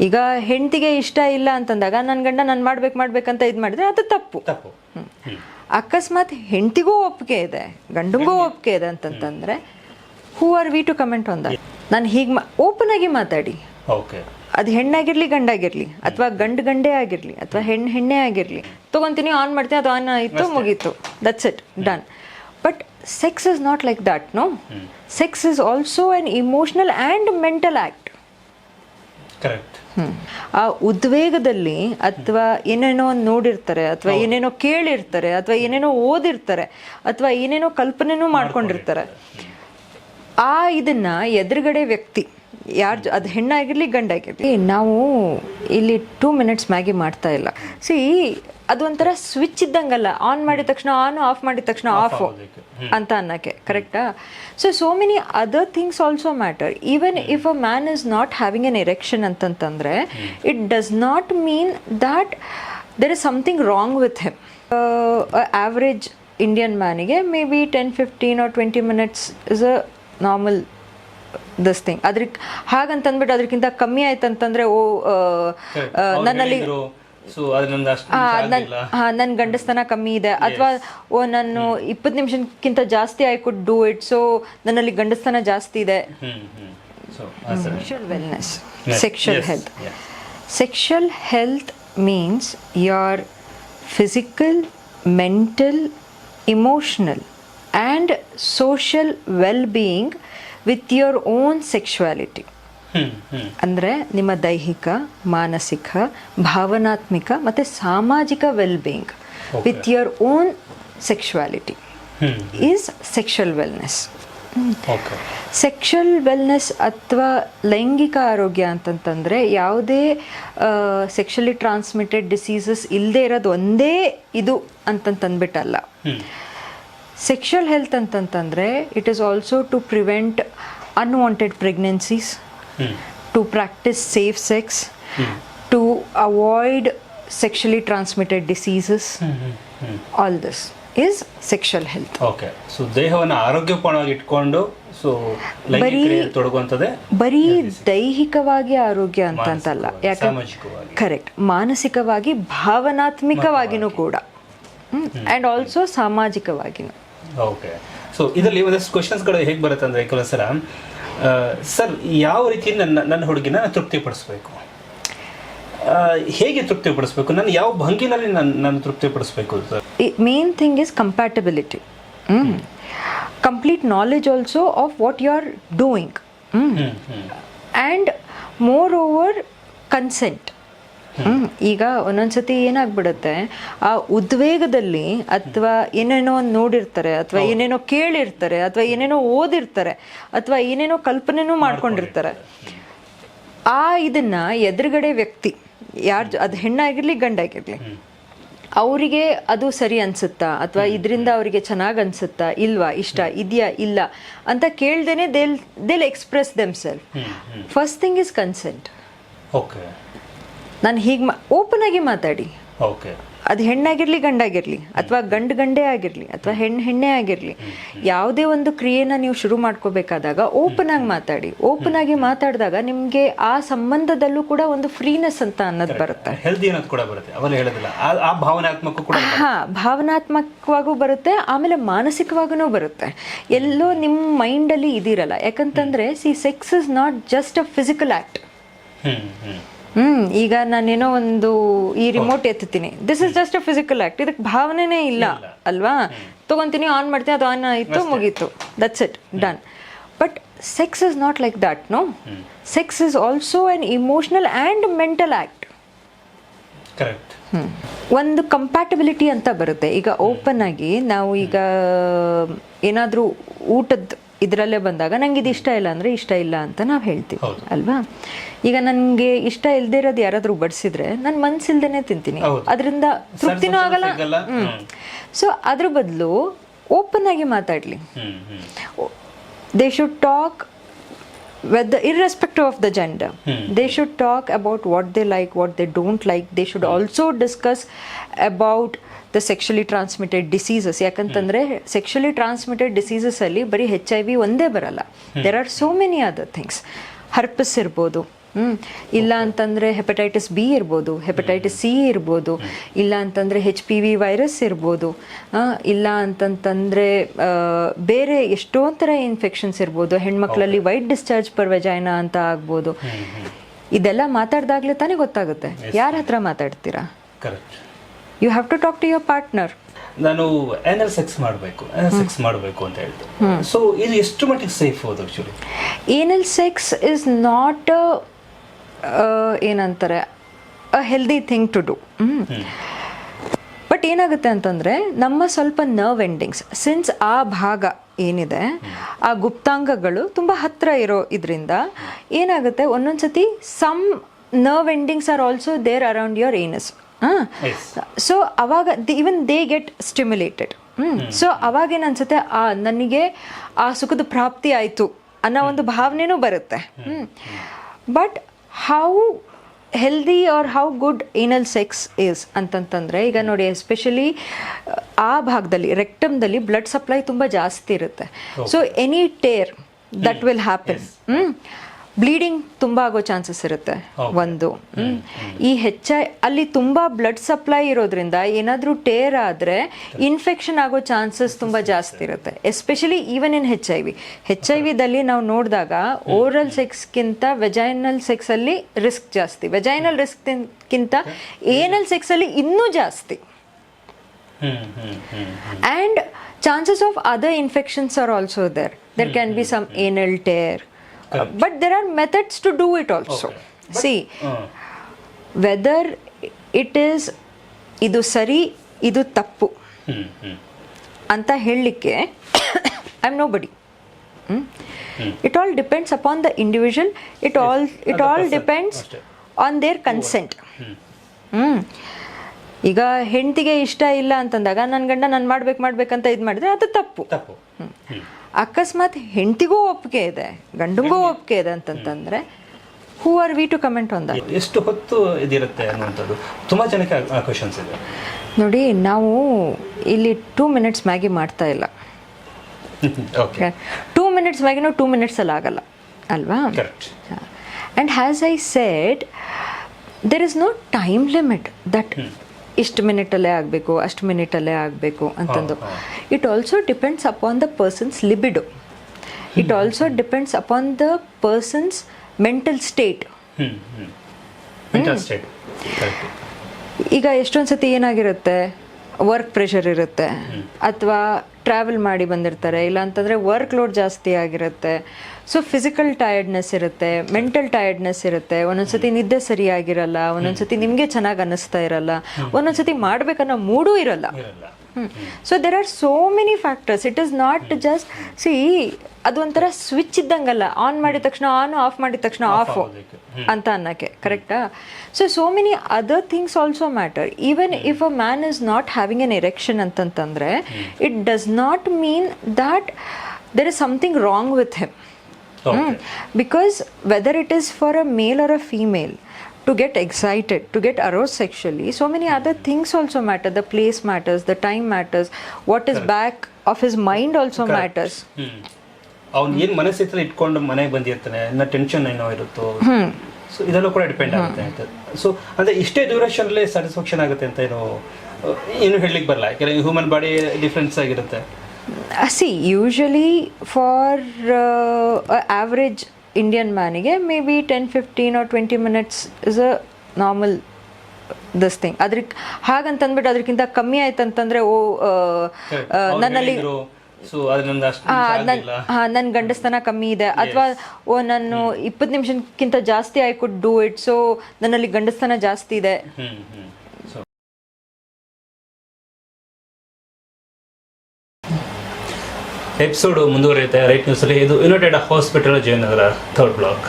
ಈಗ ಹೆಂಡತಿಗೆ ಇಷ್ಟ ಇಲ್ಲ ಅಂತಂದಾಗ ನನ್ನ ಗಂಡ ನಾನು ಮಾಡ್ಬೇಕಂತ ಇದು ಮಾಡಿದ್ರೆ ಅದು ತಪ್ಪು. ಅಕಸ್ಮಾತ್ ಹೆಂಡತಿಗೂ ಒಪ್ಪಿಗೆ ಇದೆ, ಗಂಡಂಗೂ ಒಪ್ಪಿಗೆ ಇದೆ ಅಂತಂತಂದ್ರೆ who are we to comment on that? ನಾನು ಹೀಗೆ ಓಪನ್ ಆಗಿ ಮಾತಾಡಿ, ಅದು ಹೆಣ್ಣಾಗಿರ್ಲಿ ಗಂಡಾಗಿರ್ಲಿ, ಅಥವಾ ಗಂಡೇ ಆಗಿರ್ಲಿ, ಅಥವಾ ಹೆಣ್ಣೆ ಆಗಿರ್ಲಿ, ತಗೊಂತೀನಿ, ಆನ್ ಮಾಡ್ತೀನಿ, ಅದು ಆನ್ ಆಯಿತು, ಮುಗೀತು, that's it, done. But sex is not like that, no. Sex is also an emotional and mental act. ಆ ಉದ್ವೇಗದಲ್ಲಿ ಅಥವಾ ಏನೇನೋ ನೋಡಿರ್ತಾರೆ, ಅಥವಾ ಏನೇನೋ ಕೇಳಿರ್ತಾರೆ, ಅಥವಾ ಏನೇನೋ ಓದಿರ್ತಾರೆ, ಅಥವಾ ಏನೇನೋ ಕಲ್ಪನೆನೂ ಮಾಡ್ಕೊಂಡಿರ್ತಾರೆ. ಇದನ್ನ ಎದುರುಗಡೆ ವ್ಯಕ್ತಿ ಯಾರು, ಅದು ಹೆಣ್ಣಾಗಿರ್ಲಿ ಗಂಡಾಗಿರ್ಲಿ, ನಾವು ಇಲ್ಲಿ 2 minutes ಮ್ಯಾಗಿ ಮಾಡ್ತಾ ಇಲ್ಲ. ಅದು ಒಂಥರ ಸ್ವಿಚ್ ಇದ್ದಂಗಲ್ಲ, ಆನ್ ಮಾಡಿದ ತಕ್ಷಣ ಆನ್, ಆಫ್ ಮಾಡಿದ ತಕ್ಷಣ ಆಫ್ ಅಂತ ಅನ್ನಕ್ಕೆ, ಕರೆಕ್ಟಾ? So many other things also matter. Even if a man is not having an erection ಅಂತಂತಂದ್ರೆ it does not mean that there is something wrong with him. Average Indian ಮ್ಯಾನಿಗೆ may be 10-15 or 20 minutes is a normal this thing. ಹಾಗಂತಂದ್ಬಿಟ್ಟು ಅದಕ್ಕಿಂತ ಕಮ್ಮಿ ಆಯ್ತಂತಂದ್ರೆ ನನ್ನಲ್ಲಿ ನನ್ನ ಗಂಡಸ್ತನ ಕಮ್ಮಿ ಇದೆ, ಅಥವಾ ನಾನು 20 ನಿಮಿಷಕ್ಕಿಂತ ಜಾಸ್ತಿ I could do it, so ನನ್ನಲ್ಲಿ ಗಂಡಸ್ತನ ಜಾಸ್ತಿ ಇದೆ. Sexual wellness, sexual health. Sexual health means your physical, mental, emotional and social well-being with your own sexuality. ಅಂದರೆ ನಿಮ್ಮ ದೈಹಿಕ, ಮಾನಸಿಕ, ಭಾವನಾತ್ಮಕ ಮತ್ತು ಸಾಮಾಜಿಕ wellbeing with your own sexuality is sexual wellness. Sexual wellness ಅಥವಾ ಲೈಂಗಿಕ ಆರೋಗ್ಯ ಅಂತಂತಂದರೆ ಯಾವುದೇ ಸೆಕ್ಷುಲಿ ಟ್ರಾನ್ಸ್ಮಿಟೆಡ್ ಡಿಸೀಸಸ್ ಇಲ್ಲದೆ ಇರೋದು ಒಂದೇ ಇದು ಅಂತಂತಂದ್ಬಿಟ್ಟಲ್ಲ. ಸೆಕ್ಷುವಲ್ ಹೆಲ್ತ್ ಅಂತಂತಂದರೆ it is also to prevent unwanted pregnancies, to practice safe sex, to avoid sexually transmitted diseases. All this is sexual health. Okay, so ದೇಹವನ್ನು ಆರೋಗ್ಯಪೂರ್ಣವಾಗಿ ಇಟ್ಕೊಂಡು ಸೊ ಲೈಂಗಿಕ ತೊಡಗುವಂತದೆ ಬರೀ ದೈಹಿಕವಾಗಿ ಆರೋಗ್ಯ ಅಂತಂತಲ್ಲ, ಯಾಕಂದ್ರೆ ಕರೆಕ್ಟ್, ಮಾನಸಿಕವಾಗಿ, ಭಾವನಾತ್ಮಕವಾಗಿನೂ ಕೂಡ, ಅಂಡ್ ಆಲ್ಸೋ ಸಾಮಾಜಿಕವಾಗಿನೂ. ಓಕೆ, ಸೊ ಇದರಲ್ಲಿ ಒಂದಷ್ಟು ಕ್ವಶನ್ಸ್ಗಳು ಹೇಗೆ ಬರುತ್ತೆ ಅಂದರೆ ಕೆಲವು ಸಲ ಸರ್ ಯಾವ ರೀತಿ ನನ್ನ ಹುಡುಗಿನ ತೃಪ್ತಿಪಡಿಸ್ಬೇಕು, ಹೇಗೆ ತೃಪ್ತಿಪಡಿಸ್ಬೇಕು, ನಾನು ಯಾವ ಭಂಗಿನಲ್ಲಿ ನಾನು ತೃಪ್ತಿಪಡಿಸ್ಬೇಕು sir? Main thing is compatibility, complete knowledge also of what you are doing, and moreover consent. ಈಗ ಒಂದೊಂದ್ಸತಿ ಏನಾಗ್ಬಿಡುತ್ತೆ, ಆ ಉದ್ವೇಗದಲ್ಲಿ ಅಥವಾ ಏನೇನೋ ನೋಡಿರ್ತಾರೆ, ಅಥವಾ ಏನೇನೋ ಕೇಳಿರ್ತಾರೆ, ಅಥವಾ ಏನೇನೋ ಓದಿರ್ತಾರೆ, ಅಥವಾ ಏನೇನೋ ಕಲ್ಪನೆನೂ ಮಾಡ್ಕೊಂಡಿರ್ತಾರೆ. ಇದನ್ನ ಎದುರುಗಡೆ ವ್ಯಕ್ತಿ ಯಾರು, ಅದು ಹೆಣ್ಣಾಗಿರ್ಲಿ ಗಂಡಾಗಿರ್ಲಿ, ಅವರಿಗೆ ಅದು ಸರಿ ಅನ್ಸುತ್ತಾ, ಅಥವಾ ಇದರಿಂದ ಅವರಿಗೆ ಚೆನ್ನಾಗಿ ಅನ್ಸುತ್ತಾ, ಇಲ್ವಾ, ಇಷ್ಟ ಇದೆಯಾ ಇಲ್ಲ ಅಂತ ಕೇಳ್ದೇನೆ they'll express themself. First thing is consent. ನಾನು ಹೀಗೆ ಓಪನ್ ಆಗಿ ಮಾತಾಡಿ, ಅದು ಹೆಣ್ಣಾಗಿರ್ಲಿ ಗಂಡಾಗಿರ್ಲಿ, ಅಥವಾ ಗಂಡೇ ಆಗಿರ್ಲಿ, ಅಥವಾ ಹೆಣ್ಣೆ ಆಗಿರ್ಲಿ, ಯಾವುದೇ ಒಂದು ಕ್ರಿಯೆನ ನೀವು ಶುರು ಮಾಡ್ಕೋಬೇಕಾದಾಗ ಓಪನ್ ಆಗಿ ಮಾತಾಡಿ. ಓಪನ್ ಆಗಿ ಮಾತಾಡಿದಾಗ ನಿಮಗೆ ಆ ಸಂಬಂಧದಲ್ಲೂ ಕೂಡ ಒಂದು ಫ್ರೀನೆಸ್ ಅಂತ ಅನ್ನೋದು ಬರುತ್ತೆ, ಭಾವನಾತ್ಮಕವಾಗೂ ಬರುತ್ತೆ, ಆಮೇಲೆ ಮಾನಸಿಕವಾಗೂ ಬರುತ್ತೆ. ಎಲ್ಲೋ ನಿಮ್ಮ ಮೈಂಡಲ್ಲಿ ಇದಿರಲ್ಲ, ಯಾಕಂತಂದ್ರೆ sex is not just a physical act. ಈಗ ನಾನೇನೋ ಒಂದು ಈ ರಿಮೋಟ್ ಎತ್ತುತ್ತೀನಿ, this is just a physical act, ಇದಕ್ಕೆ ಭಾವನೆನೇ ಇಲ್ಲ ಅಲ್ವಾ? ತಗೊಂತೀನಿ, ಆನ್ ಮಾಡ್ತೀನಿ, ಅದು ಆನ್ ಆಯಿತು, ಮುಗೀತು, that's it, done. But sex is not like that, no. Sex is also an emotional and mental act. ಒಂದು ಕಂಪ್ಯಾಟಬಿಲಿಟಿ ಅಂತ ಬರುತ್ತೆ. ಈಗ ಓಪನ್ ಆಗಿ ನಾವು ಈಗ ಏನಾದರೂ ಊಟದ ಇದರಲ್ಲೇ ಬಂದಾಗ ನಂಗೆ ಇದು ಇಷ್ಟ ಇಲ್ಲ ಅಂದರೆ ಇಷ್ಟ ಇಲ್ಲ ಅಂತ ನಾವು ಹೇಳ್ತೀವಿ ಅಲ್ವಾ? ಈಗ ನನಗೆ ಇಷ್ಟ ಇಲ್ಲದೆ ಇರೋದು ಯಾರಾದರೂ ಬಡಿಸಿದ್ರೆ ನಾನು ಮನ್ಸಿಲ್ದೇನೆ ತಿಂತೀನಿ, ಅದರಿಂದ ತೃಪ್ತಿನೂ ಆಗಲ್ಲ. ಸೊ ಅದ್ರ ಬದಲು ಓಪನ್ ಆಗಿ ಮಾತಾಡಲಿ. They should talk irrespective of the gender. They should talk about what they like, what they don't like. They should also discuss about the sexually transmitted diseases. ಯಾಕಂತಂದ್ರೆ sexually transmitted diseases ಅಲ್ಲಿ ಬರೀ HIV ಒಂದೇ ಬರಲ್ಲ. There are so many other things. ಹರ್ಪಸ್ ಇರ್ಬೋದು, ಇಲ್ಲ ಅಂತಂದರೆ hepatitis B ಇರ್ಬೋದು, hepatitis C ಇರ್ಬೋದು, ಇಲ್ಲ ಅಂತಂದರೆ HPV ವೈರಸ್ ಇರ್ಬೋದು, ಇಲ್ಲ ಅಂತಂತಂದರೆ ಬೇರೆ ಎಷ್ಟೊಂದು ಥರ ಇನ್ಫೆಕ್ಷನ್ಸ್ ಇರ್ಬೋದು, ಹೆಣ್ಮಕ್ಳಲ್ಲಿ ವೈಟ್ ಡಿಸ್ಚಾರ್ಜ್ ಪರ್ ವೆಜೈನಾ ಅಂತ ಆಗ್ಬೋದು. ಇದೆಲ್ಲ ಮಾತಾಡ್ದಾಗ್ಲೇ ತಾನೇ ಗೊತ್ತಾಗುತ್ತೆ. ಯಾರ ಹತ್ರ ಮಾತಾಡ್ತೀರಾ? Correct. You have to talk to your partner. ನಾನು ಆನಲ್ ಸೆಕ್ಸ್ ಮಾಡಬೇಕು ಅಂತ ಹೇಳ್ತೆ. ಸೊ ಇದು ಎಷ್ಟು ಮಟ್ಟಿಗೆ ಸೇಫ್ ಹೋದ ಆಕ್ಚುಲಿ? ಏನಲ್ ಸೆಕ್ಸ್ ಇಸ್ ನಾಟ್ ಏನಂತಾರೆ a healthy thing to do. But ಏನಾಗುತ್ತೆ ಅಂತಂದರೆ ನಮ್ಮ ಸ್ವಲ್ಪ ನರ್ವ್ ಎಂಡಿಂಗ್ಸ್, ಸಿನ್ಸ್ ಆ ಭಾಗ ಏನಿದೆ ಆ ಗುಪ್ತಾಂಗಗಳು ತುಂಬ ಹತ್ತಿರ ಇರೋ ಇದರಿಂದ ಏನಾಗುತ್ತೆ, ಒಂದೊಂದ್ಸತಿ some nerve endings are also there around your anus. So ಅವಾಗ even they get stimulated. So ಅವಾಗೇನು ಅನ್ಸುತ್ತೆ, ನನಗೆ ಆ ಸುಖದ ಪ್ರಾಪ್ತಿ ಆಯಿತು ಅನ್ನೋ ಒಂದು ಭಾವನೆನೂ ಬರುತ್ತೆ. But how healthy are how good anal sex is ಅಂತಂತಂದರೆ, ಈಗ ನೋಡಿ ಎಸ್ಪೆಷಲಿ ಆ ಭಾಗದಲ್ಲಿ ರೆಕ್ಟಮ್ದಲ್ಲಿ ಬ್ಲಡ್ ಸಪ್ಲೈ ತುಂಬ ಜಾಸ್ತಿ ಇರುತ್ತೆ. So any tear that will happen. Bleeding ತುಂಬ ಆಗೋ ಚಾನ್ಸಸ್ ಇರುತ್ತೆ ಒಂದು. ಈ ಅಲ್ಲಿ ತುಂಬ ಬ್ಲಡ್ ಸಪ್ಲೈ ಇರೋದ್ರಿಂದ ಏನಾದರೂ ಟೇರ್ ಆದರೆ ಇನ್ಫೆಕ್ಷನ್ ಆಗೋ ಚಾನ್ಸಸ್ ತುಂಬ ಜಾಸ್ತಿ ಇರುತ್ತೆ. ಎಸ್ಪೆಷಲಿ ಈವನ್ ಇನ್ HIV ದಲ್ಲಿ ನಾವು ನೋಡಿದಾಗ ಓರಲ್ ಸೆಕ್ಸ್ಗಿಂತ ವೆಜೈನಲ್ ಸೆಕ್ಸಲ್ಲಿ ರಿಸ್ಕ್ ಜಾಸ್ತಿ, ವೆಜೈನಲ್ ರಿಸ್ಕ್ಗಿಂತ ಏನಲ್ ಸೆಕ್ಸಲ್ಲಿ ಇನ್ನೂ ಜಾಸ್ತಿ. And chances of other infections are also there can be some anal tear. But there are methods to do it also. Okay. See, whether it is idu sari idu tappu anta hellikke I'm nobody. It all depends upon the individual. It all depends on their consent. ಈಗ ಹೆಂಡತಿಗೆ ಇಷ್ಟ ಇಲ್ಲ ಅಂತಂದಾಗ ನನ್ನ ಗಂಡ ನಾನು ಮಾಡ್ಬೇಕಂತ ಇದು ಮಾಡಿದ್ರೆ ಅದು ತಪ್ಪು. ಅಕಸ್ಮಾತ್ ಹೆಂಡತಿಗೂ ಒಪ್ಪಿಗೆ ಇದೆ, ಗಂಡಂಗೂ ಒಪ್ಪಿಗೆ ಇದೆ ಅಂತಂತಂದ್ರೆ who are we to comment on that? ಎಷ್ಟು ಹೊತ್ತು ಇದಿರುತ್ತೆ ಅನ್ನುವಂಥದ್ದು ತುಂಬ ಜನಕ್ಕೆ ಕ್ವೆಶ್ಚನ್ಸ್ ಇದೆ. ನೋಡಿ, ನಾವು ಇಲ್ಲಿ 2 minutes ಮ್ಯಾಗಿ ಮಾಡ್ತಾ ಇಲ್ಲ. 2 minutes ಮ್ಯಾಗಿನೂ 2 minutes ಅಲ್ಲಿ ಆಗಲ್ಲ ಅಲ್ವಾ? And has I said, there is no time limit that ಇಷ್ಟು ಮಿನಿಟಲ್ಲೇ ಆಗಬೇಕು, ಅಷ್ಟು ಮಿನಿಟಲ್ಲೇ ಆಗಬೇಕು ಅಂತಂದು. It also depends upon the person's libido. It also depends upon the person's mental state. ಈಗ ಎಷ್ಟೊಂದು ಸತಿ ಏನಾಗಿರುತ್ತೆ, ವರ್ಕ್ ಪ್ರೆಷರ್ ಇರುತ್ತೆ, ಅಥವಾ ಟ್ರಾವೆಲ್ ಮಾಡಿ ಬಂದಿರ್ತಾರೆ, ಇಲ್ಲ ಅಂತಂದರೆ ವರ್ಕ್ ಲೋಡ್ ಜಾಸ್ತಿ ಆಗಿರುತ್ತೆ. ಸೊ ಫಿಸಿಕಲ್ ಟಯರ್ಡ್ನೆಸ್ ಇರುತ್ತೆ, ಮೆಂಟಲ್ ಟಯರ್ಡ್ನೆಸ್ ಇರುತ್ತೆ, ಒಂದೊಂದ್ಸತಿ ನಿದ್ದೆ ಸರಿಯಾಗಿರಲ್ಲ, ಒಂದೊಂದ್ಸತಿ ನಿಮಗೆ ಚೆನ್ನಾಗಿ ಅನ್ನಿಸ್ತಾ ಇರಲ್ಲ, ಒಂದೊಂದ್ಸತಿ ಮಾಡ್ಬೇಕನ್ನೋ ಮೂಡೂ ಇರಲ್ಲ. So there are so many factors. It is not just ಅದು ಒಂಥರ ಸ್ವಿಚ್ ಇದ್ದಂಗಲ್ಲ, ಆನ್ ಮಾಡಿದ ತಕ್ಷಣ ಆನ್, ಆಫ್ ಮಾಡಿದ ತಕ್ಷಣ ಆಫ್ ಅಂತ ಅನ್ನೋಕ್ಕೆ, ಕರೆಕ್ಟಾ? So many other things also matter. Even if a man is not having an erection ಅಂತಂತಂದರೆ it does not mean that there is something wrong with him. Because whether it is for a male or a female to get excited, to get aroused sexually, so many other things also matter. The place matters, the time matters, what is back of his mind also matters. ಅವ್ನು ಏನು ಮನಸ್ಥಿತಿಯಲ್ಲಿ ಇಟ್ಕೊಂಡು ಮನೆಗೆ ಬಂದಿರ್ತಾನೆ, ಇನ್ನೂ tension ಏನೋ ಇರುತ್ತೋ, so ಇದೆಲ್ಲ ಕೂಡ depend ಆಗುತ್ತೆ ಅಂತ. ಸೊ ಅಂದರೆ ಇಷ್ಟೇ ಡ್ಯೂರೇಷನ್ಲೇ ಸ್ಯಾಟಿಸ್ಫ್ಯಾಕ್ಷನ್ ಆಗುತ್ತೆ ಅಂತ ಏನು ಹೇಳಲಿಕ್ಕೆ ಬರಲ್ಲ, ಯಾಕೆಂದರೆ ಹ್ಯೂಮನ್ ಬಾಡಿ ಡಿಫ್ರೆನ್ಸ್ ಆಗಿರುತ್ತೆ. See, usually for an average Indian maniಗೆ maybe 10, 15 or 20 minutes is a normal this thing. ಹಾಗಂತಂದ್ಬಿಟ್ಟು ಅದಕ್ಕಿಂತ ಕಮ್ಮಿ ಆಯ್ತಂತಂದರೆ ನನ್ನಲ್ಲಿ ನನ್ನ ಗಂಡಸ್ತನ ಕಮ್ಮಿ ಇದೆ, ಅಥವಾ ನಾನು 20 ನಿಮಿಷಕ್ಕಿಂತ ಜಾಸ್ತಿ I could do it, so ನನ್ನಲ್ಲಿ ಗಂಡಸ್ತನ ಜಾಸ್ತಿ ಇದೆ. ಎಪಿಸೋಡ್ ಮುಂದುವರಿಯುತ್ತೆ ರೈಟ್ ನ್ಯೂಸಲ್ಲಿ. ಇದು United hospital Jayanagar 3rd block.